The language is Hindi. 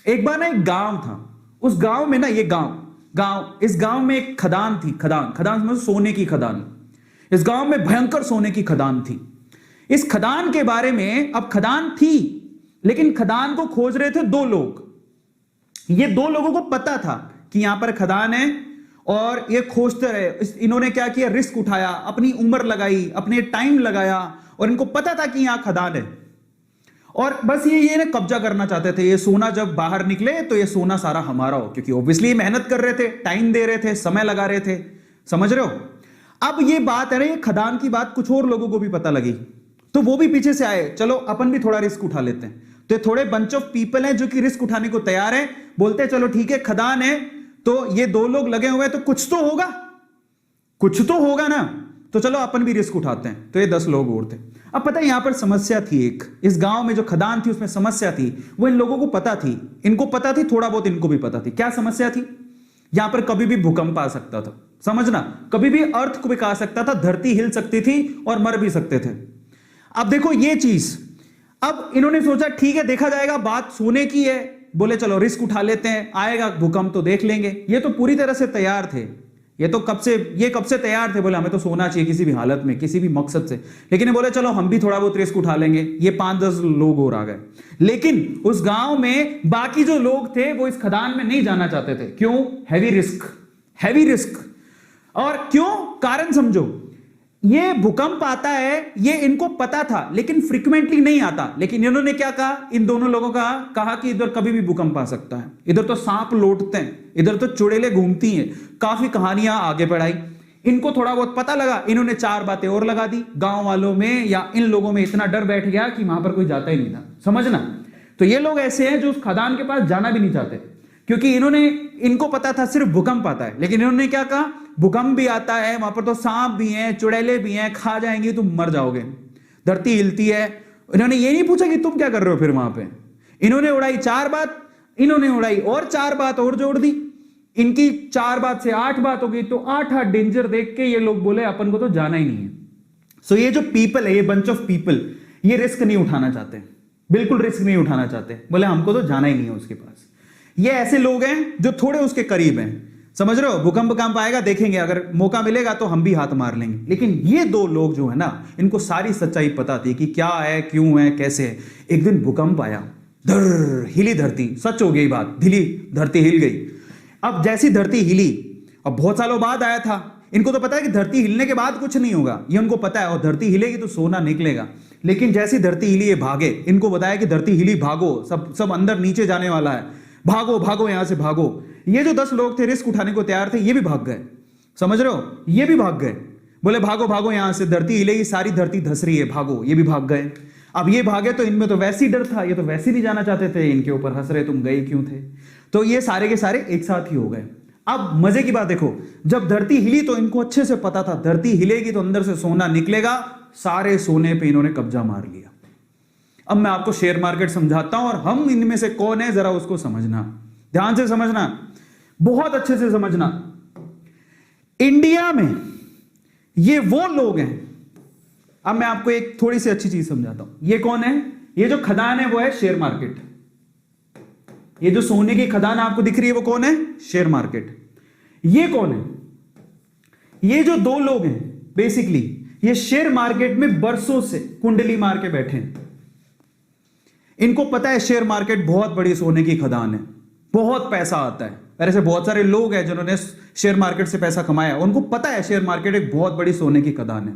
एक बार ना एक गांव था। उस गांव में ना, ये इस गांव में एक खदान थी। खदान समझो, सोने की खदान। इस गांव में भयंकर सोने की खदान थी। इस खदान के बारे में, अब खदान थी लेकिन खदान को खोज रहे थे दो लोग। ये दो लोगों को पता था कि यहां पर खदान है और ये खोजते रहे। इन्होंने क्या किया, रिस्क उठाया, अपनी उम्र लगाई, अपने टाइम लगाया, और इनको पता था कि यहां खदान है और बस ये ना कब्जा करना चाहते थे। ये सोना जब बाहर निकले तो ये सोना सारा हमारा हो, क्योंकि ऑब्वियसली मेहनत कर रहे थे, टाइम दे रहे थे, समय लगा रहे थे। समझ रहे हो? अब ये बात है ना, ये खदान की बात कुछ और लोगों को भी पता लगी, तो वो भी पीछे से आए, चलो अपन भी थोड़ा रिस्क उठा लेते हैं। तो थोड़े बंच ऑफ पीपल हैं जो कि रिस्क उठाने को तैयार है। बोलते हैं चलो ठीक है, खदान है तो ये दो लोग लगे हुए हैं तो कुछ तो होगा ना, तो चलो अपन भी रिस्क उठाते हैं। तो ये 10 लोग और थे। अब पता है यहां पर समस्या थी एक, इस गांव में जो खदान थी उसमें समस्या थी। वो इन लोगों को पता थी, इनको पता थी, थोड़ा बहुत इनको भी पता थी। क्या समस्या थी? यहां पर कभी भी भूकंप आ सकता था, समझना, कभी भी अर्थक्वेक आ सकता था, धरती हिल सकती थी और मर भी सकते थे। अब देखो ये चीज, अब इन्होंने सोचा ठीक है देखा जाएगा, बात सोने की है, बोले चलो रिस्क उठा लेते हैं, आएगा भूकंप तो देख लेंगे। ये तो पूरी तरह से तैयार थे, ये कब से तैयार थे, बोले हमें तो सोना चाहिए किसी भी हालत में, किसी भी मकसद से। लेकिन ये बोले चलो हम भी थोड़ा बहुत रिस्क उठा लेंगे। ये 5-10 लोग और आ गए, लेकिन उस गांव में बाकी जो लोग थे वो इस खदान में नहीं जाना चाहते थे। क्यों? Heavy risk. और क्यों? कारण समझो, ये भूकंप आता है ये इनको पता था लेकिन फ्रीक्वेंटली नहीं आता। लेकिन इन्होंने क्या कहा, इन दोनों लोगों का कहा कि इधर कभी भी भूकंप आ सकता है, इधर तो सांप लौटते हैं, इधर तो चुड़ैलें घूमती हैं, काफी कहानियां आगे बढ़ाई। इनको थोड़ा बहुत पता लगा, इन्होंने 4 बातें और लगा दी। गांव वालों में या इन लोगों में इतना डर बैठ गया कि वहां पर कोई जाता ही नहीं था, समझना। तो ये लोग ऐसे हैं जो उस खदान के पास जाना भी नहीं चाहते, क्योंकि इनको पता था सिर्फ भूकंप आता है। लेकिन इन्होंने क्या कहा, भूकंप भी आता है, वहां पर तो सांप भी हैं, चुड़ैलें भी हैं, खा जाएंगी, तुम मर जाओगे, धरती हिलती है। इन्होंने ये नहीं पूछा कि तुम क्या कर रहे हो फिर वहां पे। इन्होंने उड़ाई 4 बात, इन्होंने उड़ाई और 4 बात और जोड़ दी। इनकी 4 बात से 8 बात हो गई, तो 8 डेंजर देख के ये लोग बोले अपन को तो जाना ही नहीं है। सो ये जो पीपल है, ये बंच ऑफ पीपल, ये रिस्क नहीं उठाना चाहते, बिल्कुल रिस्क नहीं उठाना चाहते। बोले हमको तो जाना ही नहीं है उसके पास। ये ऐसे लोग हैं जो थोड़े उसके करीब हैं, समझ रहे हो। भूकंप आएगा देखेंगे, अगर मौका मिलेगा तो हम भी हाथ मार लेंगे। लेकिन ये 2 लोग जो है ना, इनको सारी सच्चाई पता थी कि क्या है, क्यों है, कैसे है। एक दिन भूकंप आया, हिली धरती, सच हो गई बात, धरती हिल गई। अब जैसी धरती हिली, अब बहुत सालों बाद आया था, इनको तो पता है कि धरती हिलने के बाद कुछ नहीं होगा, ये उनको पता है, और धरती हिलेगी तो सोना निकलेगा। लेकिन जैसी धरती हिली ये भागे, इनको बताया कि धरती हिली, भागो, सब अंदर नीचे जाने वाला है, भागो यहां से भागो। ये जो 10 लोग थे रिस्क उठाने को तैयार थे, ये भी भाग गए, समझ रहे हो, ये भी भाग गए। बोले भागो यहां से, धरती हिलेगी, सारी धरती धस रही है, भागो। ये भी भाग गए। अब ये भागे तो इनमें तो वैसे ही डर था, ये तो वैसे नहीं जाना चाहते थे, इनके ऊपर हंस रहे तुम गए क्यों थे। तो ये सारे के सारे एक साथ ही हो गए। अब मजे की बात देखो, जब धरती हिली तो इनको अच्छे से पता था धरती हिलेगी तो अंदर से सोना निकलेगा। सारे सोने पे इन्होंने कब्जा मार लिया। अब मैं आपको शेयर मार्केट समझाता हूं और हम इनमें से कौन है जरा उसको समझना, ध्यान से समझना, बहुत अच्छे से समझना। इंडिया में ये वो लोग हैं, अब मैं आपको एक थोड़ी सी अच्छी चीज समझाता हूं। ये कौन है? ये जो खदान है वो है शेयर मार्केट। ये जो सोने की खदान आपको दिख रही है वो कौन है? Share market. ये कौन है? ये जो 2 लोग हैं बेसिकली, ये शेयर मार्केट में बरसों से कुंडली मार के बैठे हैं। इनको पता है शेयर मार्केट बहुत बड़ी सोने की खदान है, बहुत पैसा आता है। ऐसे बहुत सारे लोग हैं जिन्होंने शेयर मार्केट से पैसा कमाया, उनको पता है शेयर मार्केट एक बहुत बड़ी सोने की खदान है।